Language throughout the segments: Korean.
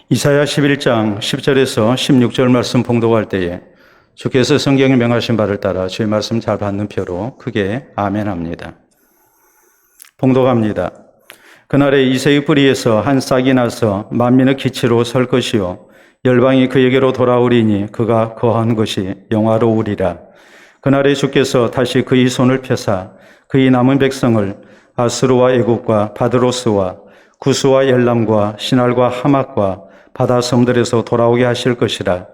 이사야 11장 10절에서 16절 말씀 봉독할 때에 주께서 성경에 명하신 바를 따라 주의 말씀 잘 받는 표로 크게 아멘합니다. 봉독합니다. 그날에 이새의 뿌리에서 한 싹이 나서 만민의 기치로 설 것이요 열방이 그에게로 돌아오리니 그가 거한 것이 영화로우리라. 그날에 주께서 다시 그의 손을 펴사 그의 남은 백성을 아수르와 애굽과 바드로스와 구스와 엘람과 시날과 하맛과 바다 섬들에서 돌아오게 하실 것이라.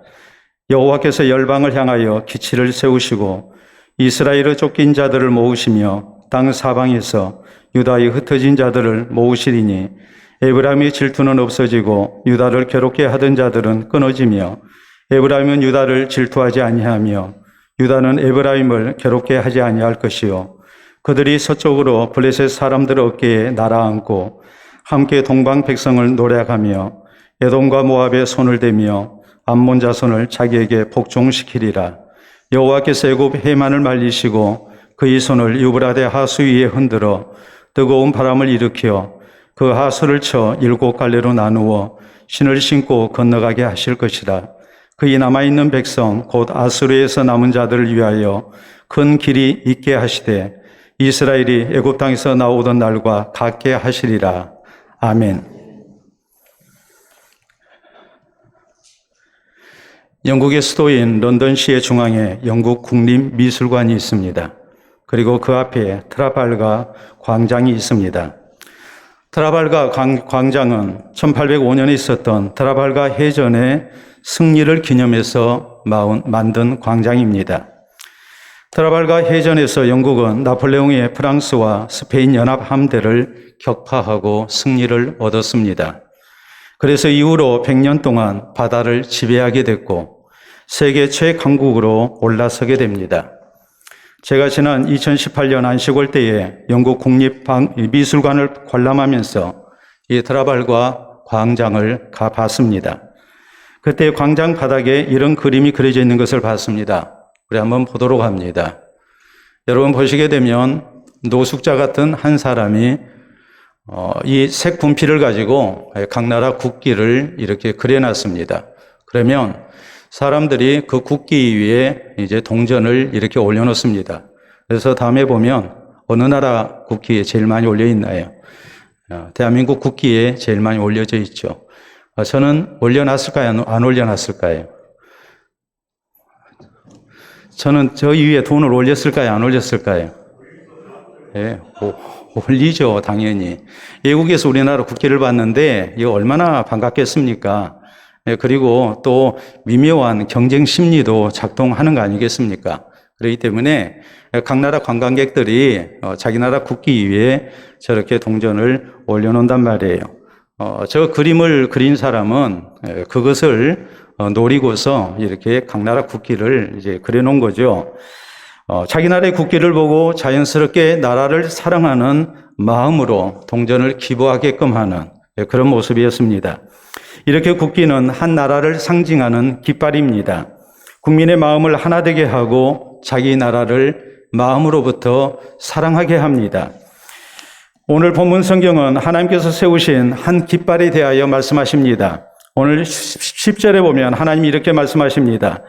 여호와께서 열방을 향하여 기치를 세우시고 이스라엘의 쫓긴 자들을 모으시며 땅 사방에서 유다의 흩어진 자들을 모으시리니 에브라임의 질투는 없어지고 유다를 괴롭게 하던 자들은 끊어지며 에브라임은 유다를 질투하지 아니하며 유다는 에브라임을 괴롭게 하지 아니할 것이요 그들이 서쪽으로 블레셋 사람들 어깨에 날아앉고 함께 동방 백성을 노래하며 에돔과 모압에 손을 대며 암몬 자손을 자기에게 복종시키리라. 여호와께서 애굽 해만을 말리시고 그의 손을 유브라데 하수 위에 흔들어 뜨거운 바람을 일으켜 그 하수를 쳐 7갈래로 나누어 신을 신고 건너가게 하실 것이라. 그의 남아있는 백성 곧 아수르에서 남은 자들을 위하여 큰 길이 있게 하시되 이스라엘이 애굽 땅에서 나오던 날과 같게 하시리라. 아멘. 영국의 수도인 런던시의 중앙에 영국 국립미술관이 있습니다. 그리고 그 앞에 트라팔가 광장이 있습니다. 트라팔가 광장은 1805년에 있었던 트라팔가 해전의 승리를 기념해서 만든 광장입니다. 트라팔가 해전에서 영국은 나폴레옹의 프랑스와 스페인 연합 함대를 격파하고 승리를 얻었습니다. 그래서 이후로 100년 동안 바다를 지배하게 됐고 세계 최강국으로 올라서게 됩니다. 제가 지난 2018년 안식월 때에 영국 국립미술관을 관람하면서 이 트라팔가 광장을 가봤습니다. 그때 광장 바닥에 이런 그림이 그려져 있는 것을 봤습니다. 우리 한번 보도록 합니다. 여러분 보시게 되면 노숙자 같은 한 사람이 이 색 분필을 가지고 각 나라 국기를 이렇게 그려놨습니다. 그러면 사람들이 그 국기 위에 이제 동전을 이렇게 올려놓습니다. 그래서 다음에 보면 어느 나라 국기에 제일 많이 올려 있나요? 대한민국 국기에 제일 많이 올려져 있죠. 저는 올려놨을까요? 안 올려놨을까요? 저는 저 위에 돈을 올렸을까요? 안 올렸을까요? 예, 올리죠, 당연히. 외국에서 우리나라 국기를 봤는데 이거 얼마나 반갑겠습니까? 예, 그리고 또 미묘한 경쟁 심리도 작동하는 거 아니겠습니까? 그렇기 때문에 각 나라 관광객들이 자기 나라 국기 위에 저렇게 동전을 올려놓는단 말이에요. 저 그림을 그린 사람은 그것을 노리고서 이렇게 각 나라 국기를 이제 그려놓은 거죠. 자기 나라의 국기를 보고 자연스럽게 나라를 사랑하는 마음으로 동전을 기부하게끔 하는 그런 모습이었습니다. 이렇게 국기는 한 나라를 상징하는 깃발입니다. 국민의 마음을 하나 되게 하고 자기 나라를 마음으로부터 사랑하게 합니다. 오늘 본문 성경은 하나님께서 세우신 한 깃발에 대하여 말씀하십니다. 오늘 10절에 보면 하나님이 이렇게 말씀하십니다.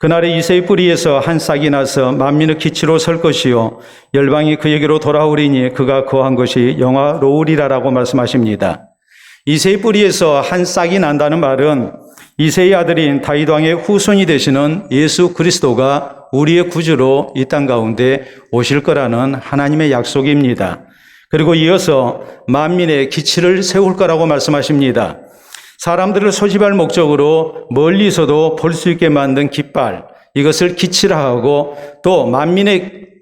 그날에 이새의 뿌리에서 한 싹이 나서 만민의 기치로 설 것이요 열방이 그에게로 돌아오리니 그가 거한 것이 영화로우리라라고 말씀하십니다. 이새의 뿌리에서 한 싹이 난다는 말은 이새의 아들인 다윗 왕의 후손이 되시는 예수 그리스도가 우리의 구주로 이 땅 가운데 오실 거라는 하나님의 약속입니다. 그리고 이어서 만민의 기치를 세울 거라고 말씀하십니다. 사람들을 소집할 목적으로 멀리서도 볼 수 있게 만든 깃발, 이것을 기치라 하고 또 만민의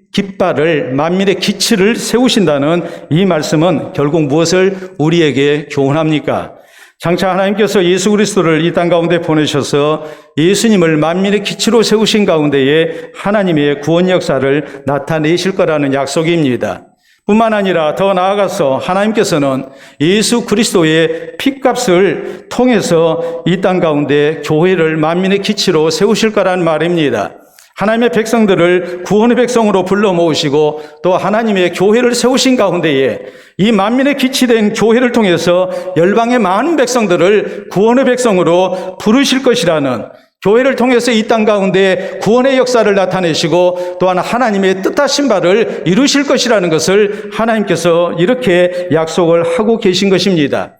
기치를 세우신다는 이 말씀은 결국 무엇을 우리에게 교훈합니까? 장차 하나님께서 예수 그리스도를 이 땅 가운데 보내셔서 예수님을 만민의 기치로 세우신 가운데에 하나님의 구원 역사를 나타내실 거라는 약속입니다. 뿐만 아니라 더 나아가서 하나님께서는 예수 그리스도의 핏값을 통해서 이 땅 가운데 교회를 만민의 기치로 세우실 거라는 말입니다. 하나님의 백성들을 구원의 백성으로 불러 모으시고 또 하나님의 교회를 세우신 가운데에 이 만민의 기치된 교회를 통해서 열방의 많은 백성들을 구원의 백성으로 부르실 것이라는, 교회를 통해서 이 땅 가운데 구원의 역사를 나타내시고 또한 하나님의 뜻하신 바를 이루실 것이라는 것을 하나님께서 이렇게 약속을 하고 계신 것입니다.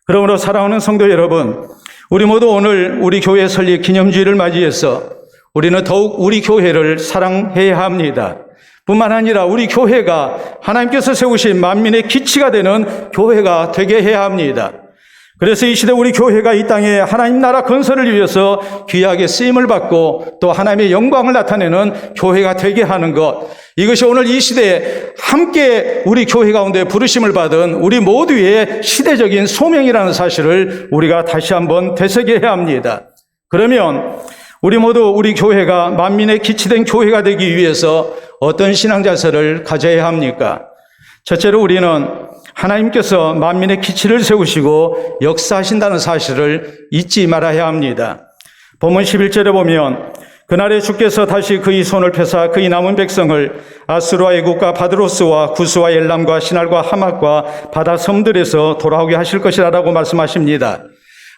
그러므로 사랑하는 성도 여러분, 우리 모두 오늘 우리 교회 설립 기념주일을 맞이해서 우리는 더욱 우리 교회를 사랑해야 합니다. 뿐만 아니라 우리 교회가 하나님께서 세우신 만민의 기치가 되는 교회가 되게 해야 합니다. 그래서 이 시대 우리 교회가 이 땅에 하나님 나라 건설을 위해서 귀하게 쓰임을 받고 또 하나님의 영광을 나타내는 교회가 되게 하는 것, 이것이 오늘 이 시대에 함께 우리 교회 가운데 부르심을 받은 우리 모두의 시대적인 소명이라는 사실을 우리가 다시 한번 되새겨야 합니다. 그러면 우리 모두 우리 교회가 만민의 기치된 교회가 되기 위해서 어떤 신앙 자세를 가져야 합니까? 첫째로 우리는 하나님께서 만민의 기치를 세우시고 역사하신다는 사실을 잊지 말아야 합니다. 본문 11절에 보면 그날에 주께서 다시 그의 손을 펴사 그의 남은 백성을 아수르와 애국과 바드로스와 구스와 엘람과 시날과 하맛과 바다 섬들에서 돌아오게 하실 것이라고 말씀하십니다.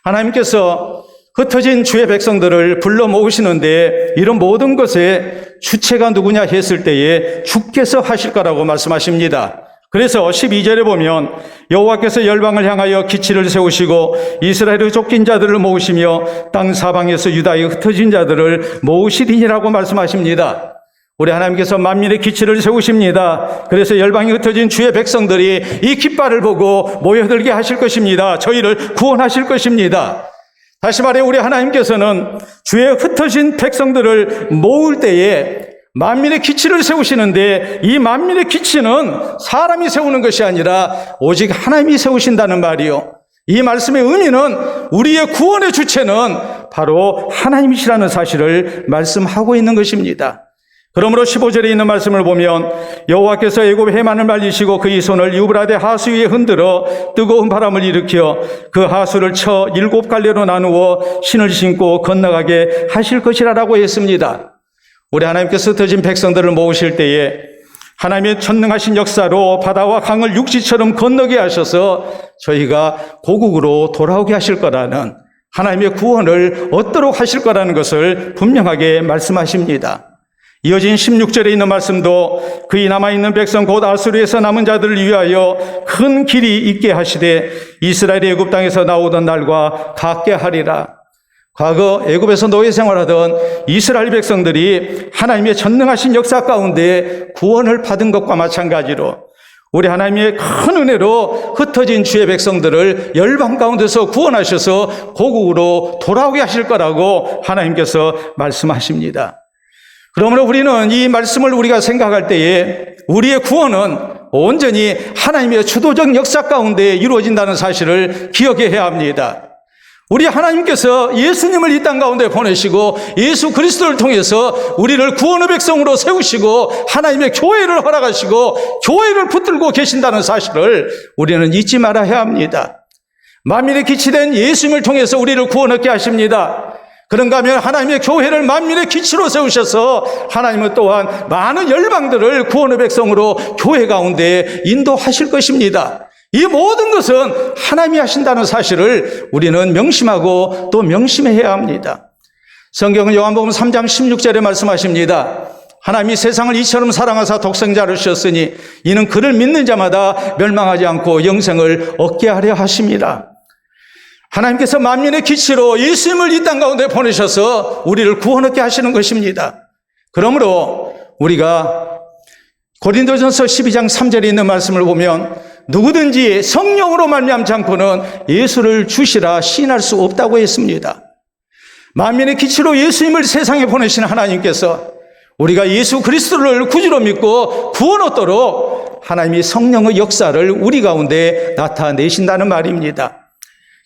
하나님께서 흩어진 주의 백성들을 불러 모으시는데 이런 모든 것의 주체가 누구냐 했을 때에 주께서 하실 거라고 말씀하십니다. 그래서 12절에 보면 여호와께서 열방을 향하여 기치를 세우시고 이스라엘의 쫓긴 자들을 모으시며 땅 사방에서 유다의 흩어진 자들을 모으시리니라고 말씀하십니다. 우리 하나님께서 만민의 기치를 세우십니다. 그래서 열방이 흩어진 주의 백성들이 이 깃발을 보고 모여들게 하실 것입니다. 저희를 구원하실 것입니다. 다시 말해 우리 하나님께서는 주의 흩어진 백성들을 모을 때에 만민의 기치를 세우시는데 이 만민의 기치는 사람이 세우는 것이 아니라 오직 하나님이 세우신다는 말이요. 이 말씀의 의미는 우리의 구원의 주체는 바로 하나님이시라는 사실을 말씀하고 있는 것입니다. 그러므로 15절에 있는 말씀을 보면 여호와께서 애굽의 해만을 말리시고 그의 손을 유브라데 하수 위에 흔들어 뜨거운 바람을 일으켜 그 하수를 쳐 7갈래로 나누어 신을 신고 건너가게 하실 것이라고 했습니다. 우리 하나님께서 흩어진 백성들을 모으실 때에 하나님의 전능하신 역사로 바다와 강을 육지처럼 건너게 하셔서 저희가 고국으로 돌아오게 하실 거라는, 하나님의 구원을 얻도록 하실 거라는 것을 분명하게 말씀하십니다. 이어진 16절에 있는 말씀도 그의 남아있는 백성 곧 아수르에서 남은 자들을 위하여 큰 길이 있게 하시되 이스라엘의 애굽 땅에서 나오던 날과 같게 하리라. 과거 애굽에서 노예 생활하던 이스라엘 백성들이 하나님의 전능하신 역사 가운데 구원을 받은 것과 마찬가지로 우리 하나님의 큰 은혜로 흩어진 주의 백성들을 열방 가운데서 구원하셔서 고국으로 돌아오게 하실 거라고 하나님께서 말씀하십니다. 그러므로 우리는 이 말씀을 우리가 생각할 때에 우리의 구원은 온전히 하나님의 주도적 역사 가운데 이루어진다는 사실을 기억해야 합니다. 우리 하나님께서 예수님을 이 땅 가운데 보내시고 예수 그리스도를 통해서 우리를 구원의 백성으로 세우시고 하나님의 교회를 허락하시고 교회를 붙들고 계신다는 사실을 우리는 잊지 말아야 합니다. 만민의 기치된 예수님을 통해서 우리를 구원 얻게 하십니다. 그런가 하면 하나님의 교회를 만민의 기치로 세우셔서 하나님은 또한 많은 열방들을 구원의 백성으로 교회 가운데 인도하실 것입니다. 이 모든 것은 하나님이 하신다는 사실을 우리는 명심하고 또 명심해야 합니다. 성경은 요한복음 3장 16절에 말씀하십니다. 하나님이 세상을 이처럼 사랑하사 독생자를 주셨으니 이는 그를 믿는 자마다 멸망하지 않고 영생을 얻게 하려 하심이라. 하나님께서 만민의 기치로 예수님을 이 땅 가운데 보내셔서 우리를 구원 얻게 하시는 것입니다. 그러므로 우리가 고린도전서 12장 3절에 있는 말씀을 보면 누구든지 성령으로 말미암지 않고는 예수를 주시라 시인할 수 없다고 했습니다. 만민의 기치로 예수님을 세상에 보내신 하나님께서 우리가 예수 그리스도를 구주로 믿고 구원 얻도록 하나님이 성령의 역사를 우리 가운데 나타내신다는 말입니다.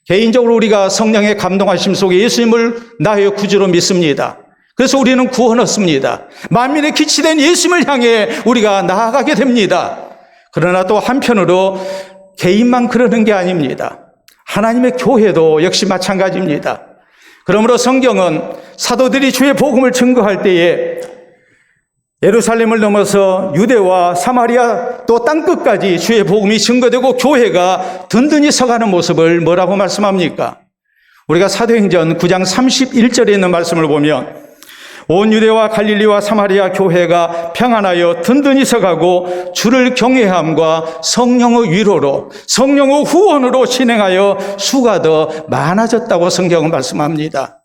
개인적으로 우리가 성령의 감동하심 속에 예수님을 나의 구주로 믿습니다. 그래서 우리는 구원 얻습니다. 만민의 기치된 예수님을 향해 우리가 나아가게 됩니다. 그러나 또 한편으로 개인만 그러는 게 아닙니다. 하나님의 교회도 역시 마찬가지입니다. 그러므로 성경은 사도들이 주의 복음을 증거할 때에 예루살렘을 넘어서 유대와 사마리아 또 땅끝까지 주의 복음이 증거되고 교회가 든든히 서가는 모습을 뭐라고 말씀합니까? 우리가 사도행전 9장 31절에 있는 말씀을 보면 온 유대와 갈릴리와 사마리아 교회가 평안하여 든든히 서가고 주를 경외함과 성령의 위로로 성령의 후원으로 진행하여 수가 더 많아졌다고 성경은 말씀합니다.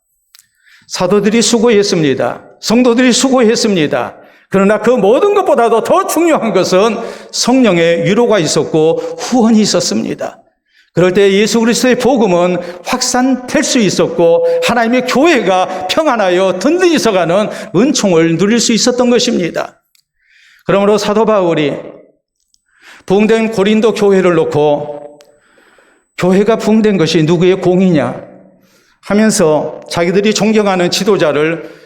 사도들이 수고했습니다. 성도들이 수고했습니다. 그러나 그 모든 것보다도 더 중요한 것은 성령의 위로가 있었고 후원이 있었습니다. 그럴 때 예수 그리스도의 복음은 확산될 수 있었고 하나님의 교회가 평안하여 든든히 서가는 은총을 누릴 수 있었던 것입니다. 그러므로 사도 바울이 부흥된 고린도 교회를 놓고 교회가 부흥된 것이 누구의 공이냐 하면서 자기들이 존경하는 지도자를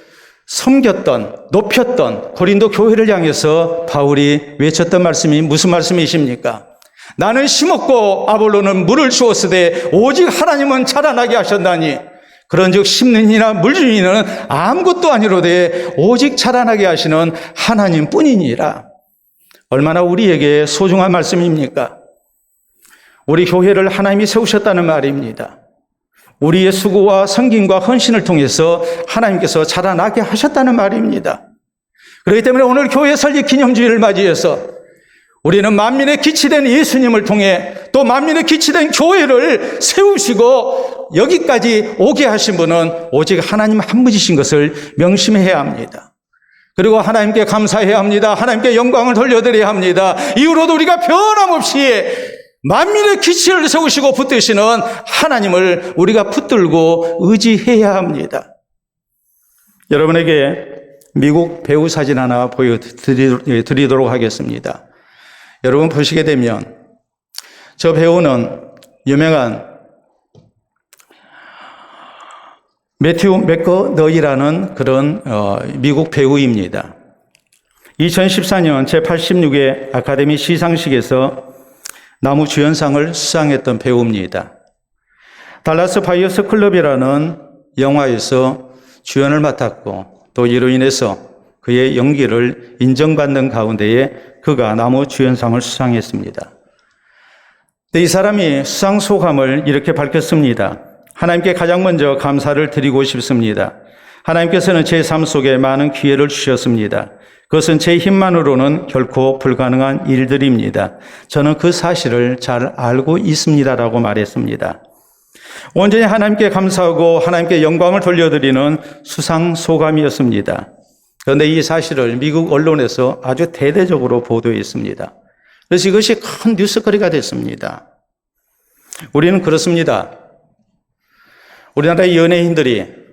섬겼던, 높였던 고린도 교회를 향해서 바울이 외쳤던 말씀이 무슨 말씀이십니까? 나는 심었고 아볼로는 물을 주었으되 오직 하나님은 자라나게 하셨나니 그런즉 심는 이나 물 주는 이는 아무것도 아니로되 오직 자라나게 하시는 하나님뿐이니라. 얼마나 우리에게 소중한 말씀입니까? 우리 교회를 하나님이 세우셨다는 말입니다. 우리의 수고와 섬김과 헌신을 통해서 하나님께서 자라나게 하셨다는 말입니다. 그렇기 때문에 오늘 교회 설립 기념주일을 맞이해서 우리는 만민의 기치 된 예수님을 통해 또 만민의 기치 된 교회를 세우시고 여기까지 오게 하신 분은 오직 하나님 한 분이신 것을 명심해야 합니다. 그리고 하나님께 감사해야 합니다. 하나님께 영광을 돌려드려야 합니다. 이후로도 우리가 변함없이 만민의 기치를 세우시고 붙드시는 하나님을 우리가 붙들고 의지해야 합니다. 여러분에게 미국 배우 사진 하나 보여드리도록 하겠습니다. 여러분 보시게 되면 저 배우는 유명한 매튜 맥거너이라는 그런 미국 배우입니다. 2014년 제86회 아카데미 시상식에서 나무 주연상을 수상했던 배우입니다. 달라스 바이어스 클럽이라는 영화에서 주연을 맡았고 또 이로 인해서 그의 연기를 인정받는 가운데에 그가 나무 주연상을 수상했습니다. 이 사람이 수상 소감을 이렇게 밝혔습니다. 하나님께 가장 먼저 감사를 드리고 싶습니다. 하나님께서는 제 삶 속에 많은 기회를 주셨습니다. 그것은 제 힘만으로는 결코 불가능한 일들입니다. 저는 그 사실을 잘 알고 있습니다라고 말했습니다. 온전히 하나님께 감사하고 하나님께 영광을 돌려드리는 수상 소감이었습니다. 그런데 이 사실을 미국 언론에서 아주 대대적으로 보도했습니다. 그래서 이것이 큰 뉴스거리가 됐습니다. 우리는 그렇습니다. 우리나라의 연예인들이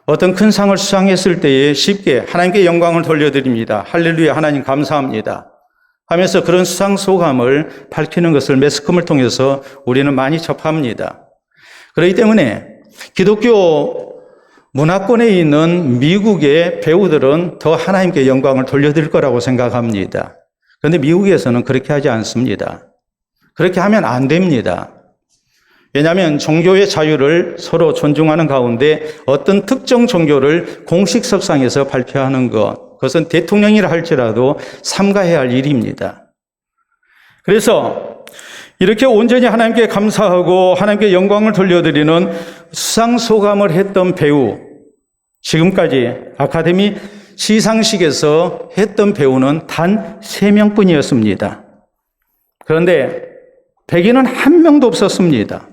어떤 큰 상을 수상했을 때에 쉽게 하나님께 영광을 돌려드립니다. 할렐루야, 하나님 감사합니다 하면서 그런 수상 소감을 밝히는 것을 매스컴을 통해서 우리는 많이 접합니다. 그렇기 때문에 기독교 문화권에 있는 미국의 배우들은 더 하나님께 영광을 돌려드릴 거라고 생각합니다. 그런데 미국에서는 그렇게 하지 않습니다. 그렇게 하면 안 됩니다. 왜냐하면 종교의 자유를 서로 존중하는 가운데 어떤 특정 종교를 공식석상에서 발표하는 것, 그것은 대통령이라 할지라도 삼가해야 할 일입니다. 그래서 이렇게 온전히 하나님께 감사하고 하나님께 영광을 돌려드리는 수상소감을 했던 배우, 지금까지 아카데미 시상식에서 했던 배우는 단 3명뿐이었습니다. 그런데 백인은 한 명도 없었습니다.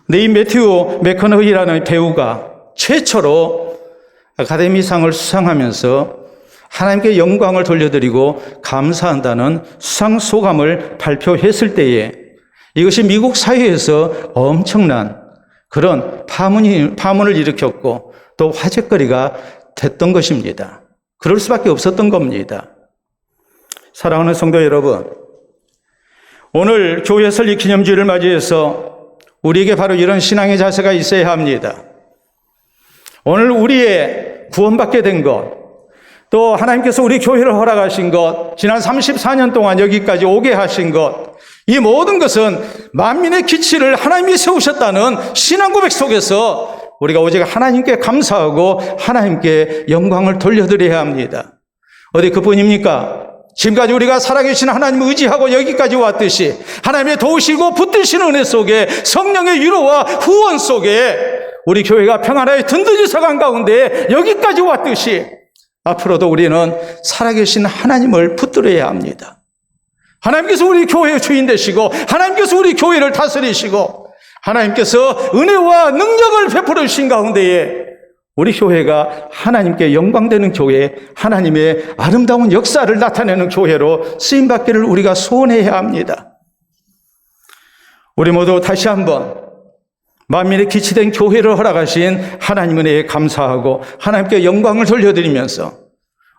근데 이 매튜 맥커너히라는 배우가 최초로 아카데미상을 수상하면서 하나님께 영광을 돌려드리고 감사한다는 수상소감을 발표했을 때에 이것이 미국 사회에서 엄청난 그런 파문을 일으켰고 또 화제거리가 됐던 것입니다. 그럴 수밖에 없었던 겁니다. 사랑하는 성도 여러분, 오늘 교회 설립 기념주일을 맞이해서 우리에게 바로 이런 신앙의 자세가 있어야 합니다. 오늘 우리의 구원받게 된 것, 또 하나님께서 우리 교회를 허락하신 것, 지난 34년 동안 여기까지 오게 하신 것, 이 모든 것은 만민의 기치를 하나님이 세우셨다는 신앙 고백 속에서 우리가 오직 하나님께 감사하고 하나님께 영광을 돌려드려야 합니다. 어디 그뿐입니까? 지금까지 우리가 살아계신 하나님을 의지하고 여기까지 왔듯이 하나님의 도우시고 붙드시는 은혜 속에 성령의 위로와 후원 속에 우리 교회가 평안하게 든든히 서간 가운데 여기까지 왔듯이 앞으로도 우리는 살아계신 하나님을 붙들어야 합니다. 하나님께서 우리 교회의 주인 되시고 하나님께서 우리 교회를 다스리시고 하나님께서 은혜와 능력을 베풀어 주신 가운데에 우리 교회가 하나님께 영광되는 교회, 하나님의 아름다운 역사를 나타내는 교회로 쓰임받기를 우리가 소원해야 합니다. 우리 모두 다시 한번 만민의 기치된 교회를 허락하신 하나님 은혜에 감사하고 하나님께 영광을 돌려드리면서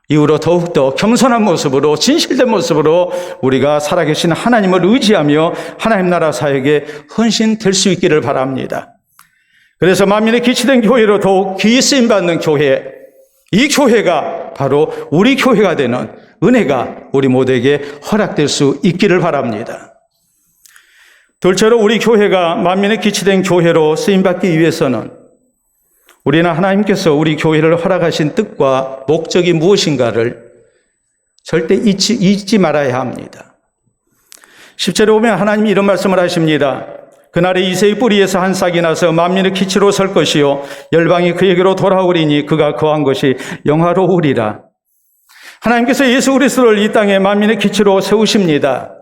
이후로 더욱더 겸손한 모습으로 진실된 모습으로 우리가 살아계신 하나님을 의지하며 하나님 나라 사역에 헌신될 수 있기를 바랍니다. 그래서 만민의 기치된 교회로 더욱 귀히 쓰임받는 교회, 이 교회가 바로 우리 교회가 되는 은혜가 우리 모두에게 허락될 수 있기를 바랍니다. 둘째로 우리 교회가 만민의 기치된 교회로 쓰임받기 위해서는 우리는 하나님께서 우리 교회를 허락하신 뜻과 목적이 무엇인가를 절대 잊지 말아야 합니다. 10절에 보면 하나님이 이런 말씀을 하십니다. 그날에 이새의 뿌리에서 한 싹이 나서 만민의 기치로 설 것이요 열방이 그에게로 돌아오리니 그가 거한 것이 영화로우리라. 하나님께서 예수 그리스도를 이 땅에 만민의 기치로 세우십니다.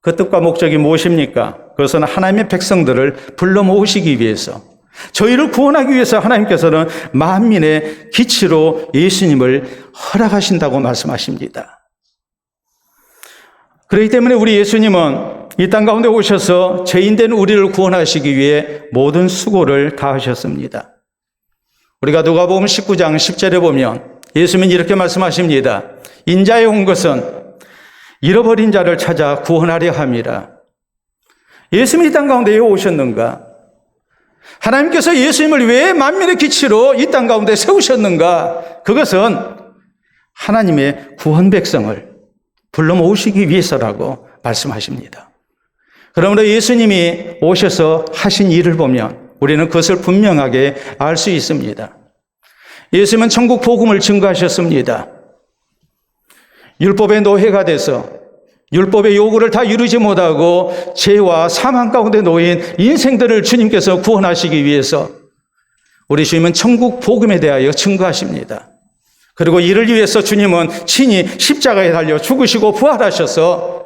그 뜻과 목적이 무엇입니까? 그것은 하나님의 백성들을 불러 모으시기 위해서, 저희를 구원하기 위해서 하나님께서는 만민의 기치로 예수님을 허락하신다고 말씀하십니다. 그렇기 때문에 우리 예수님은 이 땅 가운데 오셔서 죄인된 우리를 구원하시기 위해 모든 수고를 다하셨습니다. 우리가 누가복음 19장 10절에 보면 예수님은 이렇게 말씀하십니다. 인자에 온 것은 잃어버린 자를 찾아 구원하려 함이라. 예수님이 이 땅 가운데 왜 오셨는가? 하나님께서 예수님을 왜 만민의 기치로 이 땅 가운데 세우셨는가? 그것은 하나님의 구원 백성을 불러 모으시기 위해서라고 말씀하십니다. 그러므로 예수님이 오셔서 하신 일을 보면 우리는 그것을 분명하게 알 수 있습니다. 예수님은 천국 복음을 증거하셨습니다. 율법의 노예가 돼서 율법의 요구를 다 이루지 못하고 죄와 사망 가운데 놓인 인생들을 주님께서 구원하시기 위해서 우리 주님은 천국 복음에 대하여 증거하십니다. 그리고 이를 위해서 주님은 친히 십자가에 달려 죽으시고 부활하셔서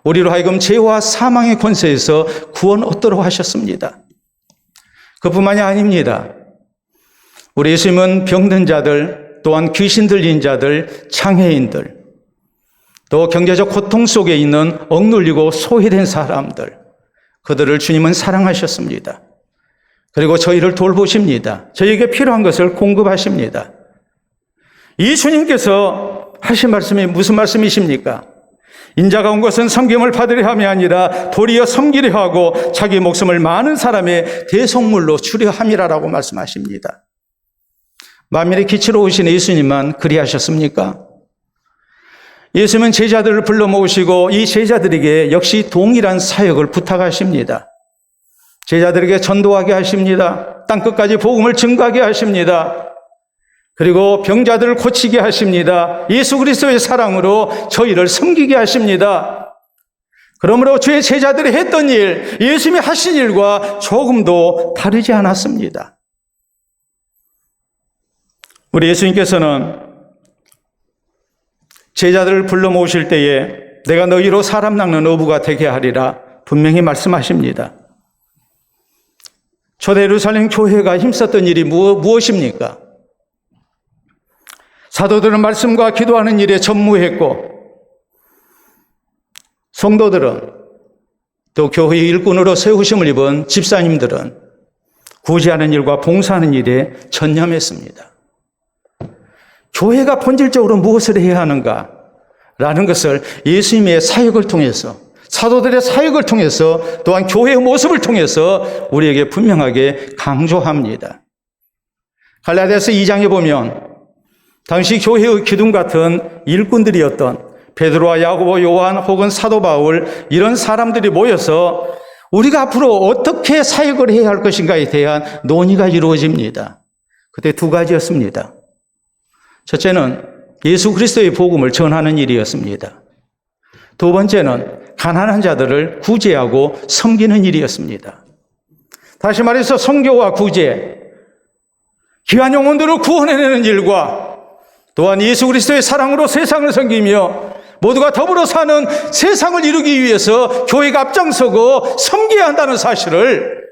우리로 하여금 죄와 사망의 권세에서 구원 얻도록 하셨습니다. 그뿐만이 아닙니다. 우리 예수님은 병든 자들, 또한 귀신 들린 자들, 장애인들, 또 경제적 고통 속에 있는 억눌리고 소외된 사람들, 그들을 주님은 사랑하셨습니다. 그리고 저희를 돌보십니다. 저희에게 필요한 것을 공급하십니다. 이 주님께서 하신 말씀이 무슨 말씀이십니까? 인자가 온 것은 섬김을 받으려 함이 아니라 도리어 섬기려 하고 자기 목숨을 많은 사람의 대속물로 주려 함이라라고 말씀하십니다. 만민의 기치로 오신 예수님만 그리하셨습니까? 예수님은 제자들을 불러 모으시고 이 제자들에게 역시 동일한 사역을 부탁하십니다. 제자들에게 전도하게 하십니다. 땅끝까지 복음을 증거하게 하십니다. 그리고 병자들을 고치게 하십니다. 예수 그리스도의 사랑으로 저희를 섬기게 하십니다. 그러므로 주의 제자들이 했던 일, 예수님이 하신 일과 조금도 다르지 않았습니다. 우리 예수님께서는 제자들을 불러 모으실 때에 내가 너희로 사람 낚는 어부가 되게 하리라 분명히 말씀하십니다. 초대 예루살렘 교회가 힘썼던 일이 무엇입니까? 사도들은 말씀과 기도하는 일에 전무했고 성도들은 또 교회의 일꾼으로 세우심을 입은 집사님들은 구제하는 일과 봉사하는 일에 전념했습니다. 교회가 본질적으로 무엇을 해야 하는가? 라는 것을 예수님의 사역을 통해서, 사도들의 사역을 통해서, 또한 교회의 모습을 통해서 우리에게 분명하게 강조합니다. 갈라디아서 2장에 보면 당시 교회의 기둥 같은 일꾼들이었던 베드로와 야고보, 요한 혹은 사도 바울 이런 사람들이 모여서 우리가 앞으로 어떻게 사역을 해야 할 것인가에 대한 논의가 이루어집니다. 그때 두 가지였습니다. 첫째는 예수 그리스도의 복음을 전하는 일이었습니다. 두 번째는 가난한 자들을 구제하고 섬기는 일이었습니다. 다시 말해서 선교와 구제, 귀한 영혼들을 구원해내는 일과 또한 예수 그리스도의 사랑으로 세상을 섬기며 모두가 더불어 사는 세상을 이루기 위해서 교회가 앞장서고 섬겨야 한다는 사실을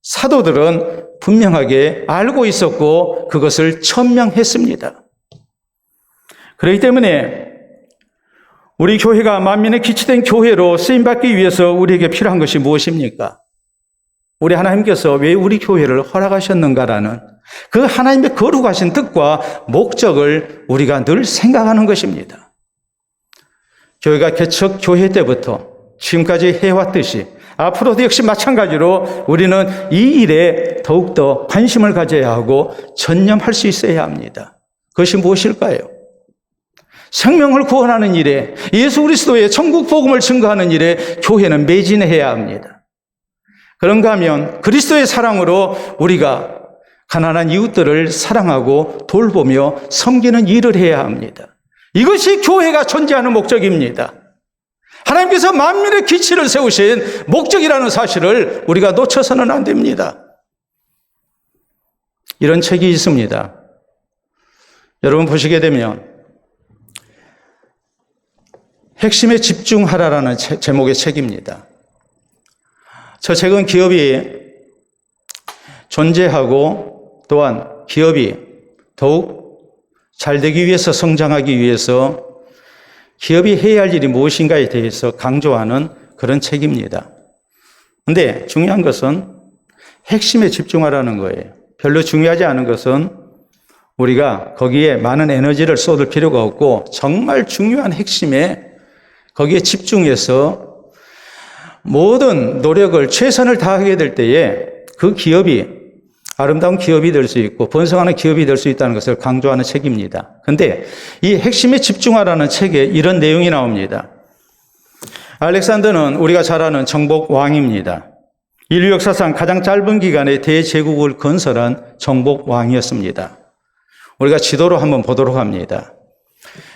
사도들은 분명하게 알고 있었고 그것을 천명했습니다. 그렇기 때문에 우리 교회가 만민의 기초된 교회로 쓰임받기 위해서 우리에게 필요한 것이 무엇입니까? 우리 하나님께서 왜 우리 교회를 허락하셨는가라는 그 하나님의 거룩하신 뜻과 목적을 우리가 늘 생각하는 것입니다. 교회가 개척 교회 때부터 지금까지 해왔듯이 앞으로도 역시 마찬가지로 우리는 이 일에 더욱더 관심을 가져야 하고 전념할 수 있어야 합니다. 그것이 무엇일까요? 생명을 구원하는 일에, 예수 그리스도의 천국 복음을 증거하는 일에 교회는 매진해야 합니다. 그런가 하면 그리스도의 사랑으로 우리가 가난한 이웃들을 사랑하고 돌보며 섬기는 일을 해야 합니다. 이것이 교회가 존재하는 목적입니다. 하나님께서 만민의 기치를 세우신 목적이라는 사실을 우리가 놓쳐서는 안 됩니다. 이런 책이 있습니다. 여러분 보시게 되면 핵심에 집중하라라는 제목의 책입니다. 저 책은 기업이 존재하고 또한 기업이 더욱 잘 되기 위해서 성장하기 위해서 기업이 해야 할 일이 무엇인가에 대해서 강조하는 그런 책입니다. 그런데 중요한 것은 핵심에 집중하라는 거예요. 별로 중요하지 않은 것은 우리가 거기에 많은 에너지를 쏟을 필요가 없고 정말 중요한 핵심에 거기에 집중해서 모든 노력을 최선을 다하게 될 때에 그 기업이 아름다운 기업이 될 수 있고 번성하는 기업이 될 수 있다는 것을 강조하는 책입니다. 그런데 이 핵심에 집중하라는 책에 이런 내용이 나옵니다. 알렉산더는 우리가 잘 아는 정복 왕입니다. 인류 역사상 가장 짧은 기간에 대제국을 건설한 정복 왕이었습니다. 우리가 지도로 한번 보도록 합니다.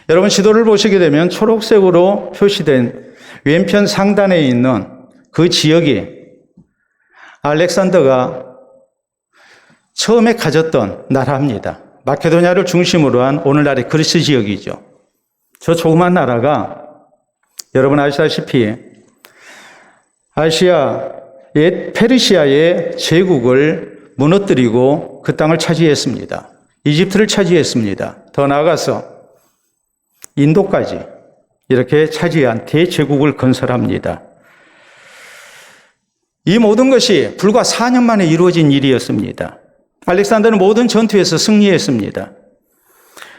여러분 지도를 보시게 되면 초록색으로 표시된 왼편 상단에 있는 그 지역이 알렉산더가 처음에 가졌던 나라입니다. 마케도니아를 중심으로 한 오늘날의 그리스 지역이죠. 저 조그만 나라가 여러분 아시다시피 아시아 옛 페르시아의 제국을 무너뜨리고 그 땅을 차지했습니다. 이집트를 차지했습니다. 더 나아가서 인도까지 이렇게 차지한 대제국을 건설합니다. 이 모든 것이 불과 4년 만에 이루어진 일이었습니다. 알렉산더는 모든 전투에서 승리했습니다.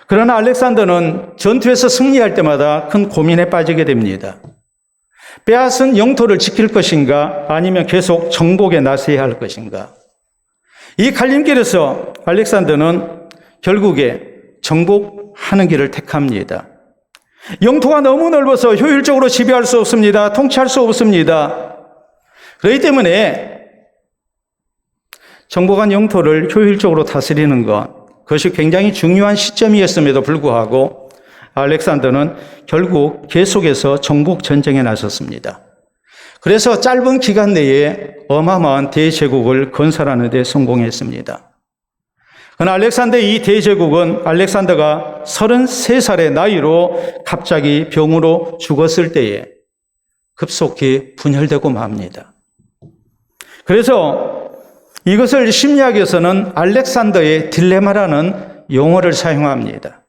그러나 알렉산더는 전투에서 승리할 때마다 큰 고민에 빠지게 됩니다. 빼앗은 영토를 지킬 것인가 아니면 계속 정복에 나서야 할 것인가. 이 갈림길에서 알렉산더는 결국에 정복하는 길을 택합니다. 영토가 너무 넓어서 효율적으로 지배할 수 없습니다. 통치할 수 없습니다. 그렇기 때문에 정복한 영토를 효율적으로 다스리는 것, 그것이 굉장히 중요한 시점이었음에도 불구하고 알렉산더는 결국 계속해서 정복 전쟁에 나섰습니다. 그래서 짧은 기간 내에 어마어마한 대제국을 건설하는 데 성공했습니다. 그러나 알렉산더의 이 대제국은 알렉산더가 33살의 나이로 갑자기 병으로 죽었을 때에 급속히 분열되고 맙니다. 그래서 이것을 심리학에서는 알렉산더의 딜레마라는 용어를 사용합니다.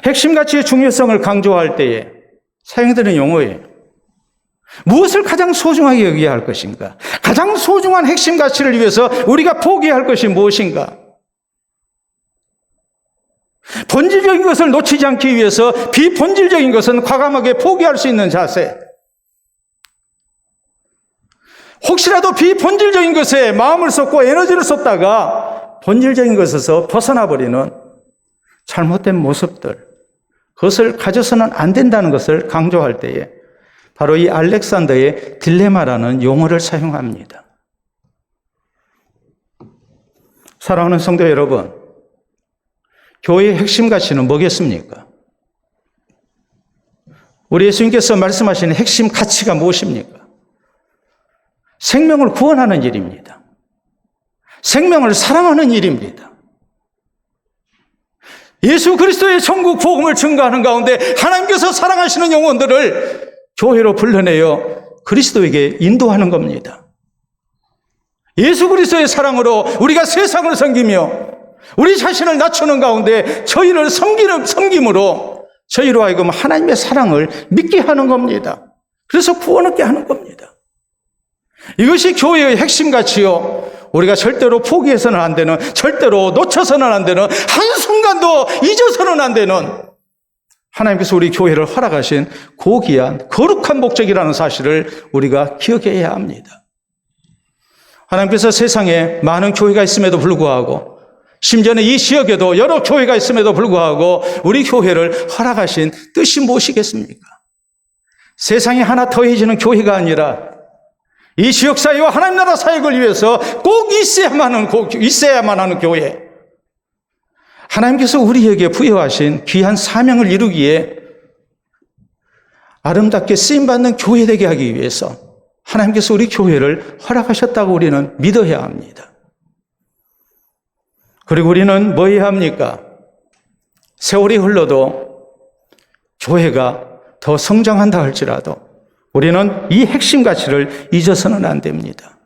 핵심 가치의 중요성을 강조할 때에 사용되는 용어예요. 무엇을 가장 소중하게 여겨야 할 것인가? 가장 소중한 핵심 가치를 위해서 우리가 포기해야 할 것이 무엇인가? 본질적인 것을 놓치지 않기 위해서 비본질적인 것은 과감하게 포기할 수 있는 자세. 혹시라도 비본질적인 것에 마음을 쏟고 에너지를 쏟다가 본질적인 것에서 벗어나 버리는 잘못된 모습들, 그것을 가져서는 안 된다는 것을 강조할 때에 바로 이 알렉산더의 딜레마라는 용어를 사용합니다. 사랑하는 성도 여러분, 교회의 핵심 가치는 뭐겠습니까? 우리 예수님께서 말씀하시는 핵심 가치가 무엇입니까? 생명을 구원하는 일입니다. 생명을 사랑하는 일입니다. 예수 그리스도의 천국 복음을 증거하는 가운데 하나님께서 사랑하시는 영혼들을 교회로 불러내어 그리스도에게 인도하는 겁니다. 예수 그리스도의 사랑으로 우리가 세상을 섬기며 우리 자신을 낮추는 가운데 저희를 섬김으로 저희로 하여금 하나님의 사랑을 믿게 하는 겁니다. 그래서 구원 얻게 하는 겁니다. 이것이 교회의 핵심 가치요. 우리가 절대로 포기해서는 안 되는, 절대로 놓쳐서는 안 되는, 한순간도 잊어서는 안 되는 하나님께서 우리 교회를 허락하신 고귀한 거룩한 목적이라는 사실을 우리가 기억해야 합니다. 하나님께서 세상에 많은 교회가 있음에도 불구하고 심지어는 이 지역에도 여러 교회가 있음에도 불구하고 우리 교회를 허락하신 뜻이 무엇이겠습니까? 세상에 하나 더해지는 교회가 아니라 이 지역 사회와 하나님 나라 사역을 위해서 꼭 있어야만 하는 교회. 하나님께서 우리에게 부여하신 귀한 사명을 이루기에 아름답게 쓰임받는 교회 되게 하기 위해서 하나님께서 우리 교회를 허락하셨다고 우리는 믿어야 합니다. 그리고 우리는 뭐 해야 합니까? 세월이 흘러도 교회가 더 성장한다 할지라도 우리는 이 핵심 가치를 잊어서는 안 됩니다.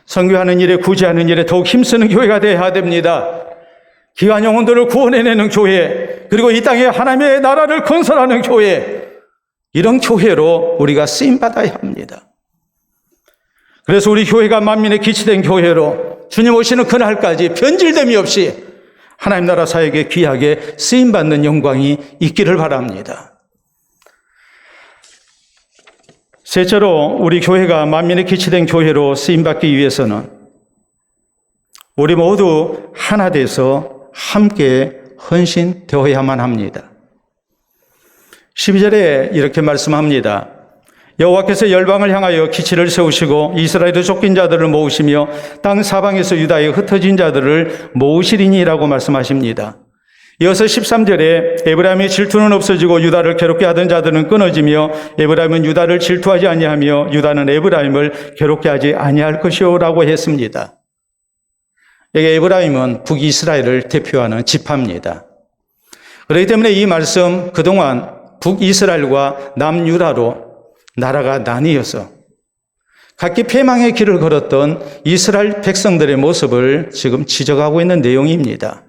선교하는 일에 구제하는 일에 더욱 힘쓰는 교회가 되어야 됩니다. 귀한 영혼들을 구원해내는 교회, 그리고 이 땅에 하나님의 나라를 건설하는 교회, 이런 교회로 우리가 쓰임받아야 합니다. 그래서 우리 교회가 만민의 기초된 교회로 주님 오시는 그날까지 변질됨이 없이 하나님 나라 사역에 귀하게 쓰임받는 영광이 있기를 바랍니다. 셋째로 우리 교회가 만민의 기초된 교회로 쓰임받기 위해서는 우리 모두 하나 돼서 함께 헌신되어야만 합니다. 12절에 이렇게 말씀합니다. 여호와께서 열방을 향하여 기치를 세우시고 이스라엘의 쫓긴 자들을 모으시며 땅 사방에서 유다에 흩어진 자들을 모으시리니라고 말씀하십니다. 이어서 13절에 에브라임의 질투는 없어지고 유다를 괴롭게 하던 자들은 끊어지며 에브라임은 유다를 질투하지 아니하며 유다는 에브라임을 괴롭게 하지 아니할 것이오라고 했습니다. 여기 에브라임은 북이스라엘을 대표하는 지파입니다. 그렇기 때문에 이 말씀, 그동안 북이스라엘과 남유다로 나라가 나뉘어서 각기 패망의 길을 걸었던 이스라엘 백성들의 모습을 지금 지적하고 있는 내용입니다.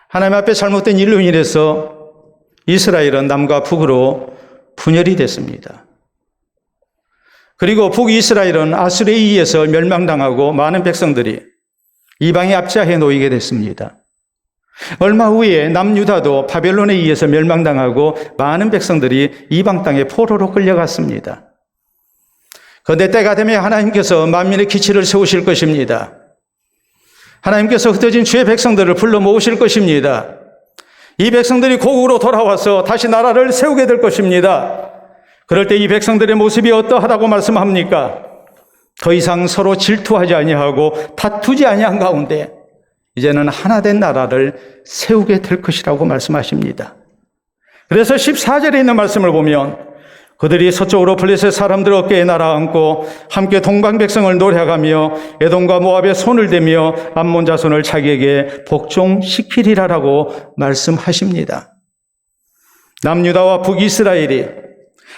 하나님 앞에 잘못된 일로 인해서 이스라엘은 남과 북으로 분열이 됐습니다. 그리고 북이스라엘은 아수르에 의해서 멸망당하고 많은 백성들이 이방에 압제해 놓이게 됐습니다. 얼마 후에 남유다도 바벨론에 의해서 멸망당하고 많은 백성들이 이방 땅에 포로로 끌려갔습니다. 그런데 때가 되면 하나님께서 만민의 기치를 세우실 것입니다. 하나님께서 흩어진 주의 백성들을 불러 모으실 것입니다. 이 백성들이 고국으로 돌아와서 다시 나라를 세우게 될 것입니다. 그럴 때 이 백성들의 모습이 어떠하다고 말씀합니까? 더 이상 서로 질투하지 아니하고 다투지 아니한 가운데 이제는 하나된 나라를 세우게 될 것이라고 말씀하십니다. 그래서 14절에 있는 말씀을 보면 그들이 서쪽으로 블레셋 사람들 어깨에 날아앉고 함께 동방 백성을 노래하며 에돔과 모압에 손을 대며 암몬 자손을 자기에게 복종시키리라라고 말씀하십니다. 남유다와 북이스라엘이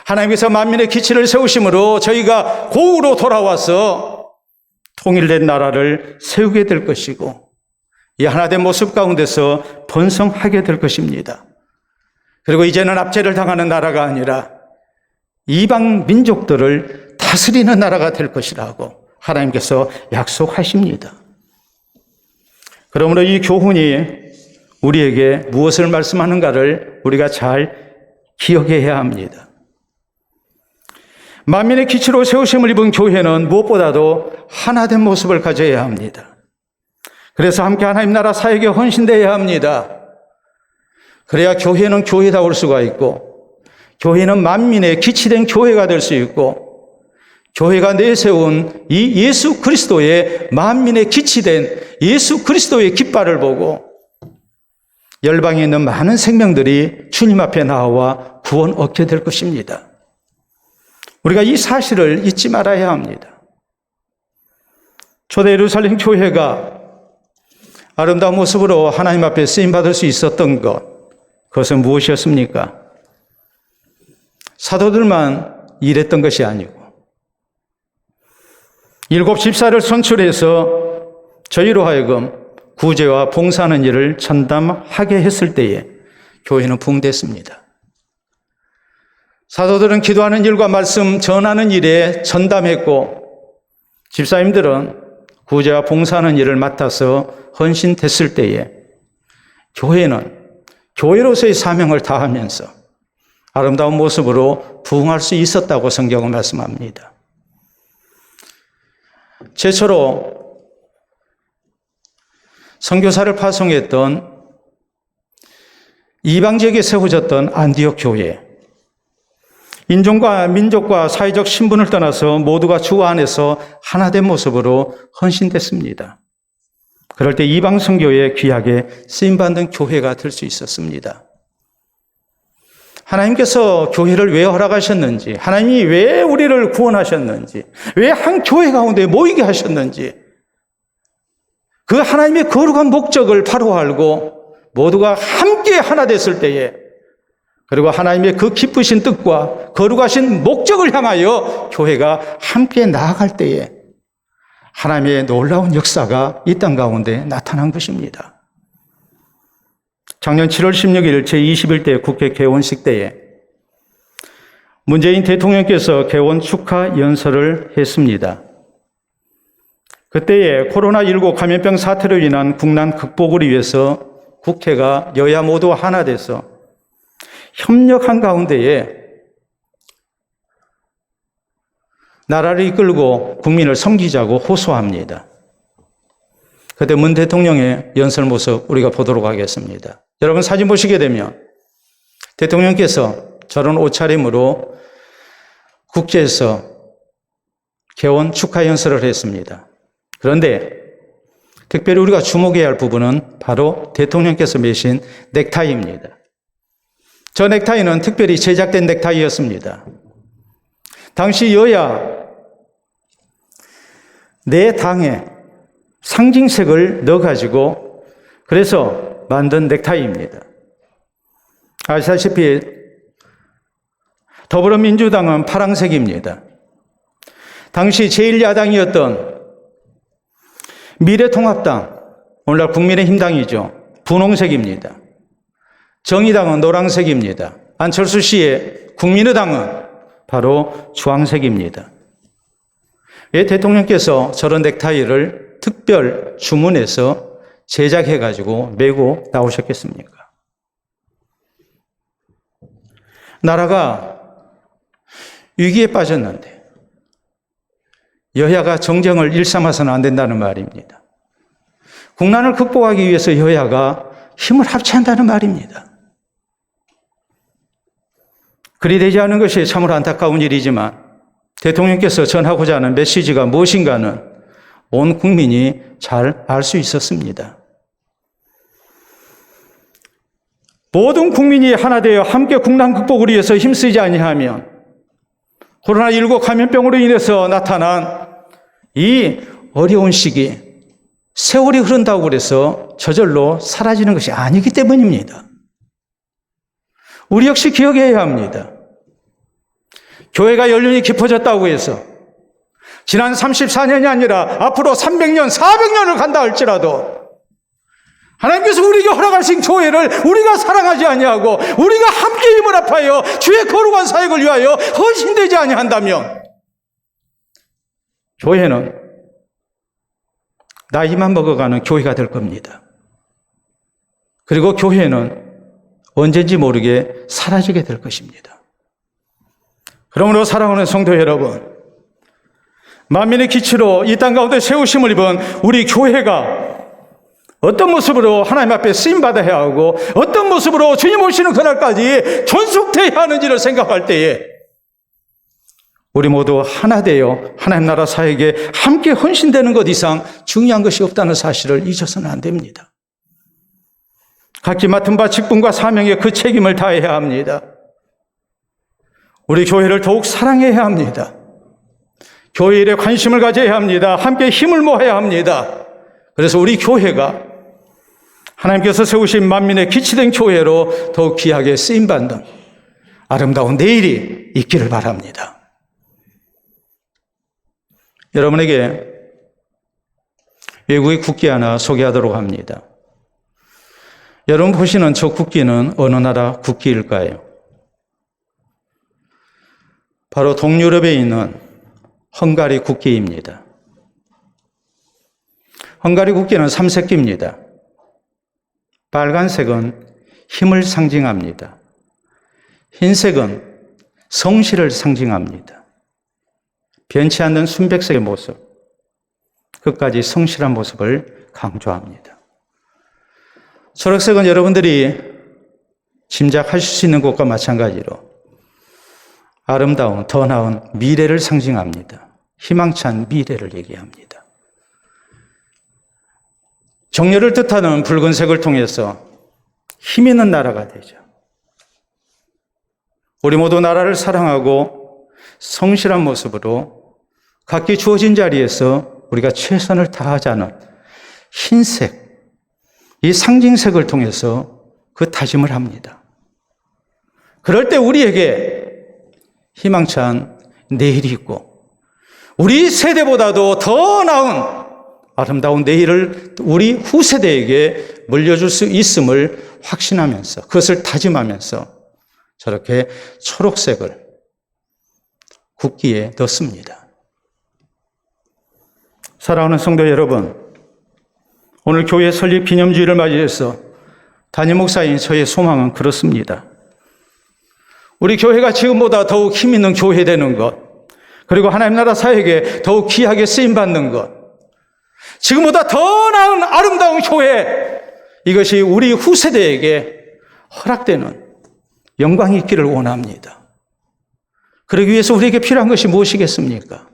하나님께서 만민의 기치를 세우심으로 저희가 고국으로 돌아와서 통일된 나라를 세우게 될 것이고 이 하나된 모습 가운데서 번성하게 될 것입니다. 그리고 이제는 압제를 당하는 나라가 아니라 이방 민족들을 다스리는 나라가 될 것이라고 하나님께서 약속하십니다. 그러므로 이 교훈이 우리에게 무엇을 말씀하는가를 우리가 잘 기억해야 합니다. 만민의 기치로 세우심을 입은 교회는 무엇보다도 하나된 모습을 가져야 합니다. 그래서 함께 하나님 나라 사역에 헌신되어야 합니다. 그래야 교회는 교회다울 수가 있고 교회는 만민의 기치된 교회가 될 수 있고, 교회가 내세운 이 예수 그리스도의 만민의 기치된 예수 그리스도의 깃발을 보고 열방에 있는 많은 생명들이 주님 앞에 나와 구원 얻게 될 것입니다. 우리가 이 사실을 잊지 말아야 합니다. 초대 예루살렘 교회가 아름다운 모습으로 하나님 앞에 쓰임받을 수 있었던 것, 그것은 무엇이었습니까? 사도들만 일했던 것이 아니고 7 집사를 선출해서 저희로 하여금 구제와 봉사하는 일을 전담하게 했을 때에 교회는 부흥됐습니다. 사도들은 기도하는 일과 말씀 전하는 일에 전담했고, 집사님들은 구제와 봉사하는 일을 맡아서 헌신됐을 때에 교회는 교회로서의 사명을 다하면서 아름다운 모습으로 부흥할 수 있었다고 성경은 말씀합니다. 최초로 선교사를 파송했던 이방 지역에 세워졌던 안디옥 교회, 인종과 민족과 사회적 신분을 떠나서 모두가 주 안에서 하나된 모습으로 헌신됐습니다. 그럴 때 이방 선교에 귀하게 쓰임받는 교회가 될 수 있었습니다. 하나님께서 교회를 왜 허락하셨는지, 하나님이 왜 우리를 구원하셨는지, 왜 한 교회 가운데 모이게 하셨는지, 그 하나님의 거룩한 목적을 바로 알고 모두가 함께 하나 됐을 때에, 그리고 하나님의 그 기쁘신 뜻과 거룩하신 목적을 향하여 교회가 함께 나아갈 때에 하나님의 놀라운 역사가 이 땅 가운데 나타난 것입니다. 작년 7월 16일 제21대 국회 개원식 때에 문재인 대통령께서 개원 축하 연설을 했습니다. 그때에 코로나19 감염병 사태로 인한 국난 극복을 위해서 국회가 여야 모두 하나 돼서 협력한 가운데에 나라를 이끌고 국민을 섬기자고 호소합니다. 그때 문 대통령의 연설 모습 우리가 보도록 하겠습니다. 여러분 사진 보시게 되면 대통령께서 저런 옷차림으로 국회에서 개원 축하 연설을 했습니다. 그런데 특별히 우리가 주목해야 할 부분은 바로 대통령께서 매신 넥타이입니다. 저 넥타이는 특별히 제작된 넥타이였습니다. 당시 여야 내 당에 상징색을 넣어가지고 그래서 만든 넥타이입니다. 아시다시피 더불어민주당은 파란색입니다. 당시 제1야당이었던 미래통합당, 오늘날 국민의힘당이죠. 분홍색입니다. 정의당은 노란색입니다. 안철수 씨의 국민의당은 바로 주황색입니다. 왜 대통령께서 저런 넥타이를 특별 주문해서 제작해가지고 메고 나오셨겠습니까? 나라가 위기에 빠졌는데 여야가 정쟁을 일삼아서는 안 된다는 말입니다. 국난을 극복하기 위해서 여야가 힘을 합쳐야 한다는 말입니다. 그리 되지 않은 것이 참으로 안타까운 일이지만 대통령께서 전하고자 하는 메시지가 무엇인가는 온 국민이 잘 알 수 있었습니다. 모든 국민이 하나 되어 함께 국난 극복을 위해서 힘쓰지 아니하면 코로나19 감염병으로 인해서 나타난 이 어려운 시기, 세월이 흐른다고 그래서 저절로 사라지는 것이 아니기 때문입니다. 우리 역시 기억해야 합니다. 교회가 연륜이 깊어졌다고 해서 지난 34년이 아니라 앞으로 300년, 400년을 간다 할지라도 하나님께서 우리에게 허락하신 교회를 우리가 사랑하지 아니하고 우리가 함께 힘을 합하여 주의 거룩한 사역을 위하여 헌신되지 아니한다면 교회는 나이만 먹어가는 교회가 될 겁니다. 그리고 교회는 언젠지 모르게 사라지게 될 것입니다. 그러므로 사랑하는 성도 여러분, 만민의 기치로 이 땅 가운데 세우심을 입은 우리 교회가 어떤 모습으로 하나님 앞에 쓰임받아야 하고 어떤 모습으로 주님 오시는 그날까지 존속되어야 하는지를 생각할 때에 우리 모두 하나 되어 하나님 나라 사역에 함께 헌신되는 것 이상 중요한 것이 없다는 사실을 잊어서는 안 됩니다. 각기 맡은 바 직분과 사명에 그 책임을 다해야 합니다. 우리 교회를 더욱 사랑해야 합니다. 교회 일에 관심을 가져야 합니다. 함께 힘을 모아야 합니다. 그래서 우리 교회가 하나님께서 세우신 만민의 기치된 교회로 더욱 귀하게 쓰임받는 아름다운 내일이 있기를 바랍니다. 여러분에게 외국의 국기 하나 소개하도록 합니다. 여러분 보시는 저 국기는 어느 나라 국기일까요? 바로 동유럽에 있는 헝가리 국기입니다. 헝가리 국기는 삼색기입니다. 빨간색은 힘을 상징합니다. 흰색은 성실을 상징합니다. 변치 않는 순백색의 모습, 끝까지 성실한 모습을 강조합니다. 초록색은 여러분들이 짐작하실 수 있는 것과 마찬가지로 아름다운, 더 나은 미래를 상징합니다. 희망찬 미래를 얘기합니다. 정열을 뜻하는 붉은색을 통해서 힘 있는 나라가 되죠. 우리 모두 나라를 사랑하고 성실한 모습으로 각기 주어진 자리에서 우리가 최선을 다하자는 흰색, 이 상징색을 통해서 그 다짐을 합니다. 그럴 때 우리에게 희망찬 내일이 있고 우리 세대보다도 더 나은 아름다운 내일을 우리 후세대에게 물려줄 수 있음을 확신하면서 그것을 다짐하면서 저렇게 초록색을 국기에 넣습니다. 사랑하는 성도 여러분, 오늘 교회 설립 기념주일을 맞이해서 담임 목사인 저의 소망은 그렇습니다. 우리 교회가 지금보다 더욱 힘 있는 교회 되는 것, 그리고 하나님 나라 사역에 더욱 귀하게 쓰임받는 것, 지금보다 더 나은 아름다운 교회, 이것이 우리 후세대에게 허락되는 영광이 있기를 원합니다. 그러기 위해서 우리에게 필요한 것이 무엇이겠습니까?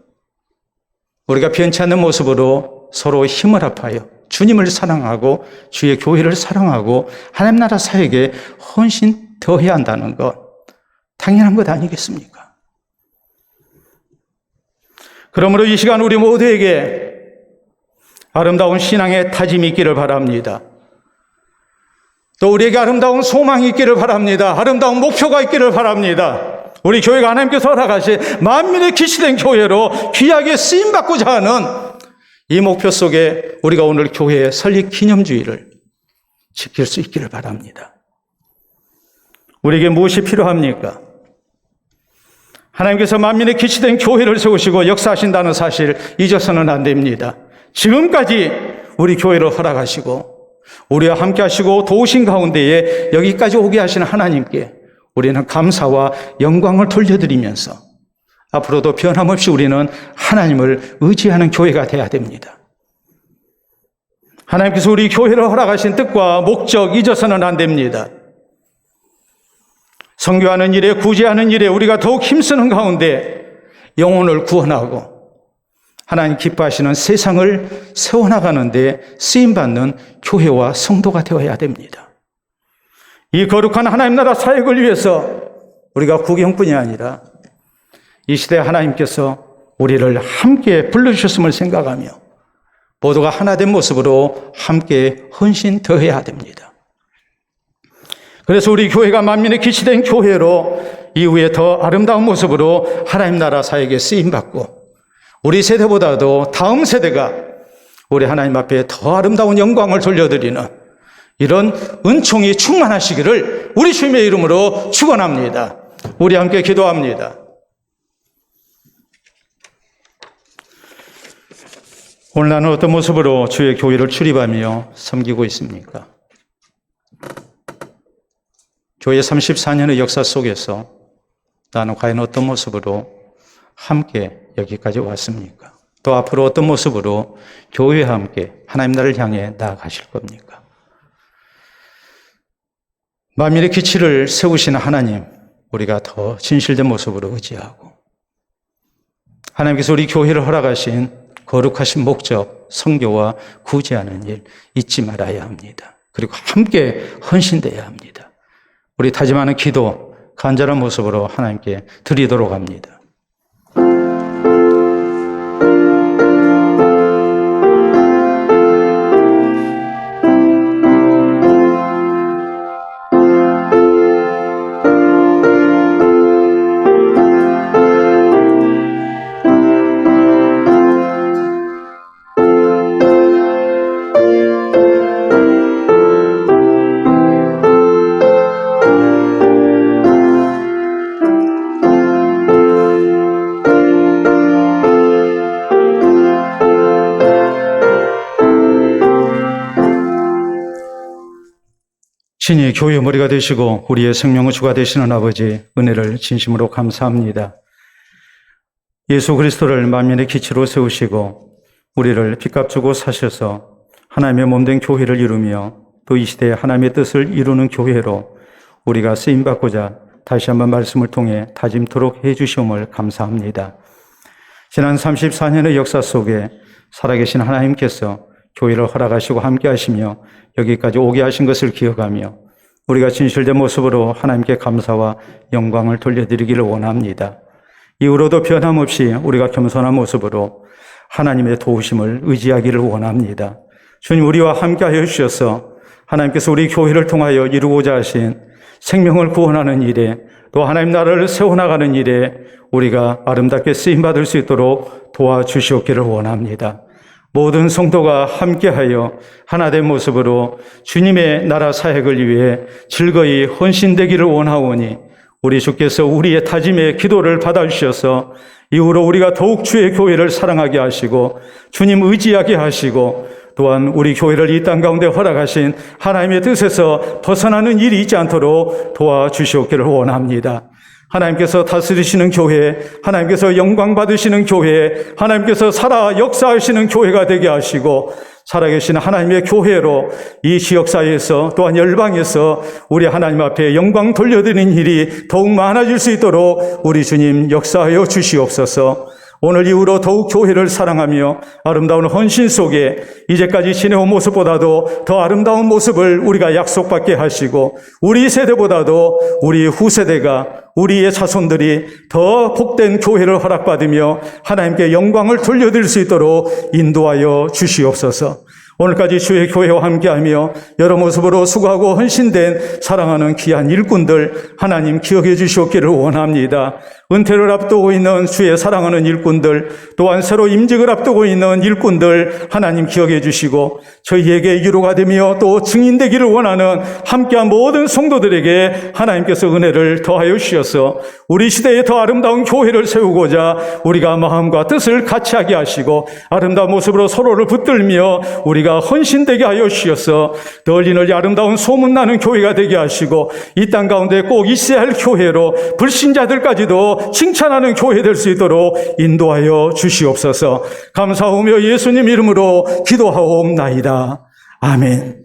우리가 변치 않는 모습으로 서로 힘을 합하여 주님을 사랑하고 주의 교회를 사랑하고 하나님 나라 사역에 헌신 더해야 한다는 것, 당연한 것 아니겠습니까? 그러므로 이 시간 우리 모두에게 아름다운 신앙의 다짐이 있기를 바랍니다. 또 우리에게 아름다운 소망이 있기를 바랍니다. 아름다운 목표가 있기를 바랍니다. 우리 교회가 하나님께서 허락하신 만민의 기시된 교회로 귀하게 쓰임받고자 하는 이 목표 속에 우리가 오늘 교회의 설립 기념주의를 지킬 수 있기를 바랍니다. 우리에게 무엇이 필요합니까? 하나님께서 만민의 기치된 교회를 세우시고 역사하신다는 사실 잊어서는 안 됩니다. 지금까지 우리 교회를 허락하시고 우리와 함께 하시고 도우신 가운데에 여기까지 오게 하신 하나님께 우리는 감사와 영광을 돌려드리면서 앞으로도 변함없이 우리는 하나님을 의지하는 교회가 되어야 됩니다. 하나님께서 우리 교회를 허락하신 뜻과 목적 잊어서는 안 됩니다. 선교하는 일에, 구제하는 일에 우리가 더욱 힘쓰는 가운데 영혼을 구원하고 하나님 기뻐하시는 세상을 세워나가는데 쓰임받는 교회와 성도가 되어야 됩니다. 이 거룩한 하나님 나라 사역을 위해서 우리가 구경뿐이 아니라 이 시대에 하나님께서 우리를 함께 불러주셨음을 생각하며 모두가 하나 된 모습으로 함께 헌신 더해야 됩니다. 그래서 우리 교회가 만민의 기치된 교회로 이후에 더 아름다운 모습으로 하나님 나라 사역에 쓰임받고 우리 세대보다도 다음 세대가 우리 하나님 앞에 더 아름다운 영광을 돌려드리는 이런 은총이 충만하시기를 우리 주님의 이름으로 축원합니다. 우리 함께 기도합니다. 오늘 나는 어떤 모습으로 주의 교회를 출입하며 섬기고 있습니까? 교회 34년의 역사 속에서 나는 과연 어떤 모습으로 함께 여기까지 왔습니까? 또 앞으로 어떤 모습으로 교회와 함께 하나님 나라를 향해 나아가실 겁니까? 만민의 기치를 세우시는 하나님, 우리가 더 진실된 모습으로 의지하고 하나님께서 우리 교회를 허락하신 거룩하신 목적, 선교와 구제하는 일 잊지 말아야 합니다. 그리고 함께 헌신돼야 합니다. 우리 다짐하는 기도, 간절한 모습으로 하나님께 드리도록 합니다. 신이 교회의 머리가 되시고 우리의 생명의 주가 되시는 아버지, 은혜를 진심으로 감사합니다. 예수 그리스도를 만민의 기치로 세우시고 우리를 빚값 주고 사셔서 하나님의 몸된 교회를 이루며 또 이 시대에 하나님의 뜻을 이루는 교회로 우리가 쓰임받고자 다시 한번 말씀을 통해 다짐토록 해주시옴을 감사합니다. 지난 34년의 역사 속에 살아계신 하나님께서 교회를 허락하시고 함께 하시며 여기까지 오게 하신 것을 기억하며 우리가 진실된 모습으로 하나님께 감사와 영광을 돌려드리기를 원합니다. 이후로도 변함없이 우리가 겸손한 모습으로 하나님의 도우심을 의지하기를 원합니다. 주님, 우리와 함께 하여 주셔서 하나님께서 우리 교회를 통하여 이루고자 하신 생명을 구원하는 일에 또 하나님 나라를 세워나가는 일에 우리가 아름답게 쓰임받을 수 있도록 도와주시옵기를 원합니다. 모든 성도가 함께하여 하나된 모습으로 주님의 나라 사역을 위해 즐거이 헌신되기를 원하오니 우리 주께서 우리의 다짐의 기도를 받아주셔서 이후로 우리가 더욱 주의 교회를 사랑하게 하시고 주님 의지하게 하시고 또한 우리 교회를 이 땅 가운데 허락하신 하나님의 뜻에서 벗어나는 일이 있지 않도록 도와주시옵기를 원합니다. 하나님께서 다스리시는 교회, 하나님께서 영광 받으시는 교회, 하나님께서 살아 역사하시는 교회가 되게 하시고 살아계신 하나님의 교회로 이 지역사회에서 또한 열방에서 우리 하나님 앞에 영광 돌려드리는 일이 더욱 많아질 수 있도록 우리 주님 역사하여 주시옵소서. 오늘 이후로 더욱 교회를 사랑하며 아름다운 헌신 속에 이제까지 지내온 모습보다도 더 아름다운 모습을 우리가 약속받게 하시고 우리 세대보다도 우리 후세대가 우리의 자손들이 더 복된 교회를 허락받으며 하나님께 영광을 돌려드릴 수 있도록 인도하여 주시옵소서. 오늘까지 주의 교회와 함께하며 여러 모습으로 수고하고 헌신된 사랑하는 귀한 일꾼들 하나님 기억해 주시옵기를 원합니다. 은퇴를 앞두고 있는 주의 사랑하는 일꾼들 또한 새로 임직을 앞두고 있는 일꾼들 하나님 기억해 주시고 저희에게 위로가 되며 또 증인되기를 원하는 함께한 모든 성도들에게 하나님께서 은혜를 더하여 주셔서 우리 시대에 더 아름다운 교회를 세우고자 우리가 마음과 뜻을 같이 하게 하시고 아름다운 모습으로 서로를 붙들며 우리가 헌신되게 하여 주셔서 널리 널리 아름다운 소문나는 교회가 되게 하시고 이 땅 가운데 꼭 있어야 할 교회로 불신자들까지도 칭찬하는 교회 될 수 있도록 인도하여 주시옵소서. 감사하며 예수님 이름으로 기도하옵나이다. 아멘.